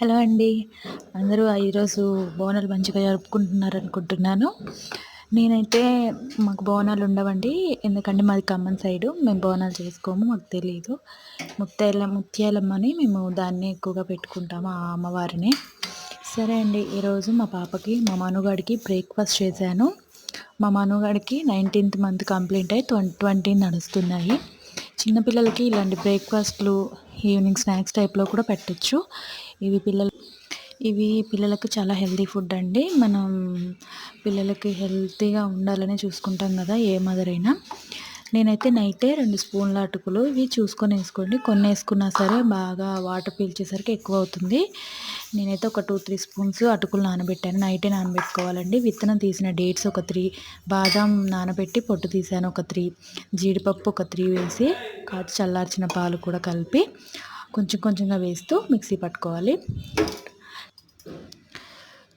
Hello అండి. అందరూ ఈరోజు బోనాలు మంచిగా జరుపుకుంటున్నారనుకుంటున్నాను. నేనైతే మాకు బోనాలు ఉండవండి. ఎందుకంటే మాది ఖమ్మం సైడు. మేము బోనాలు చేసుకోము. మాకు తెలీదు. ముత్యాలమ్మని మేము దాన్ని ఎక్కువగా పెట్టుకుంటాము ఆ అమ్మవారిని. సరే అండి. ఈరోజు మా పాపకి మా మనుగాడికి బ్రేక్‌ఫాస్ట్ చేశాను. మా మనుగాడికి 19th మంత్ కంప్లీట్ అయ్యి 20 నడుస్తున్నాయి. చిన్నపిల్లలకి ఇలాంటి బ్రేక్‌ఫాస్ట్‌లు ఈవినింగ్ స్నాక్స్ టైప్‌లో కూడా పెట్టొచ్చు. ఇవి పిల్లలకు చాలా హెల్తీ ఫుడ్ అండి. మనం పిల్లలకి హెల్తీగా ఉండాలనే చూసుకుంటాం కదా ఏ మదర్ అయినా. నేనైతే నైటే 2 స్పూన్ల అటుకులు ఇవి చూసుకొని వేసుకోండి. కొన్ని వేసుకున్నా సరే బాగా వాటర్ పీల్చేసరికి ఎక్కువ అవుతుంది. నేనైతే ఒక 2, 3 స్పూన్స్ అటుకులు నానబెట్టాను. నైటే నానబెట్టుకోవాలండి. విత్తనం తీసిన డేట్స్ ఒక 3, బాదం నానబెట్టి పొట్టు తీసాను ఒక 3, జీడిపప్పు ఒక 3 వేసి కాచి చల్లార్చిన పాలు కూడా కలిపి కొంచెం కొంచెంగా వేస్తూ మిక్సీ పట్టుకోవాలి.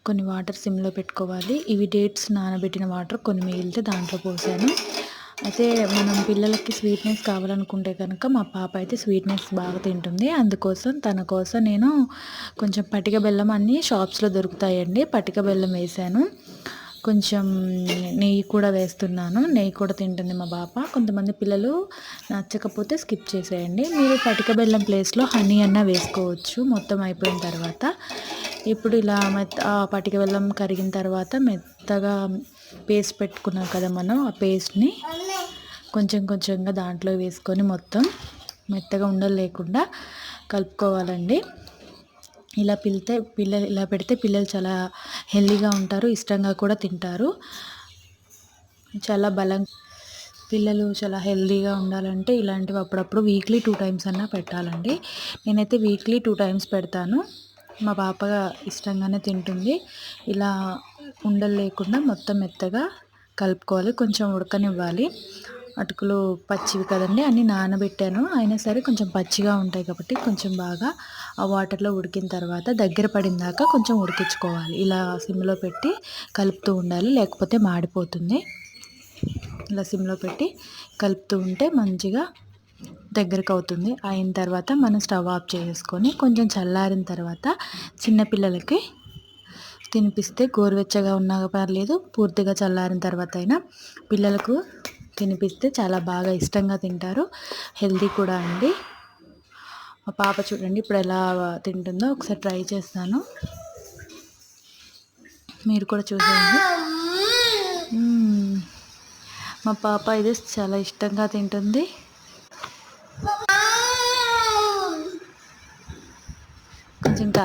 కొన్ని వాటర్ సిమ్లో పెట్టుకోవాలి. ఇవి డేట్స్ నానబెట్టిన వాటర్ కొన్ని మిగిలితే దాంట్లో పోసాను. అయితే మనం పిల్లలకి స్వీట్నెస్ కావాలనుకుంటే కనుక మా పాప అయితే స్వీట్నెస్ బాగా తింటుంది. అందుకోసం తన కోసం నేను కొంచెం పటిక బెల్లం అన్నీ షాప్స్లో దొరుకుతాయండి. పటిక బెల్లం వేసాను. కొంచెం నెయ్యి కూడా వేస్తున్నాను. నెయ్యి కూడా తింటుంది మా పాప. కొంతమంది పిల్లలు నచ్చకపోతే స్కిప్ చేసేయండి. మీరు పటిక బెల్లం ప్లేస్లో హనీ అన్న వేసుకోవచ్చు మొత్తం అయిపోయిన తర్వాత. ఇప్పుడు ఇలా పటిక బెల్లం కరిగిన తర్వాత మెత్తగా పేస్ట్ పెట్టుకున్నాం కదా మనం, ఆ పేస్ట్ని కొంచెం కొంచెంగా దాంట్లో వేసుకొని మొత్తం మెత్తగా ఉండలు లేకుండా కలుపుకోవాలండి. ఇలా పెడితే పిల్లలు చాలా హెల్తీగా ఉంటారు, ఇష్టంగా కూడా తింటారు. పిల్లలు చాలా హెల్తీగా ఉండాలంటే ఇలాంటివి అప్పుడప్పుడు వీక్లీ 2 టైమ్స్ అన్నా పెట్టాలండి. నేనైతే వీక్లీ 2 టైమ్స్ పెడతాను. మా పాప ఇష్టంగానే తింటుంది. ఇలా ఉండలు లేకుండా మొత్తం మెత్తగా కలుపుకోవాలి. కొంచెం ఉడకనివ్వాలి. అటుకులు పచ్చివి కదండి, అన్నీ నానబెట్టాను. అయినా సరే కొంచెం పచ్చిగా ఉంటాయి కాబట్టి కొంచెం బాగా ఆ వాటర్లో ఉడికిన తర్వాత దగ్గర పడిన దాకా కొంచెం ఉడికించుకోవాలి. ఇలా సిమ్లో పెట్టి కలుపుతూ ఉండాలి, లేకపోతే మాడిపోతుంది. ఇలా సిమ్లో పెట్టి కలుపుతూ ఉంటే మంచిగా దగ్గరకు అవుతుంది. అయిన తర్వాత మనం స్టవ్ ఆఫ్ చేసుకొని కొంచెం చల్లారిన తర్వాత చిన్నపిల్లలకి తినిపిస్తే గోరువెచ్చగా ఉన్నా పర్లేదు, పూర్తిగా చల్లారిన తర్వాత అయినా పిల్లలకు తినిపిస్తే చాలా బాగా ఇష్టంగా తింటారు. హెల్తీ కూడా అండి. మా పాప చూడండి ఇప్పుడు ఎలా తింటుందో ఒకసారి ట్రై చేస్తాను. మీరు కూడా చూడండి. మా పాప ఇది చాలా ఇష్టంగా తింటుంది. కొంచెం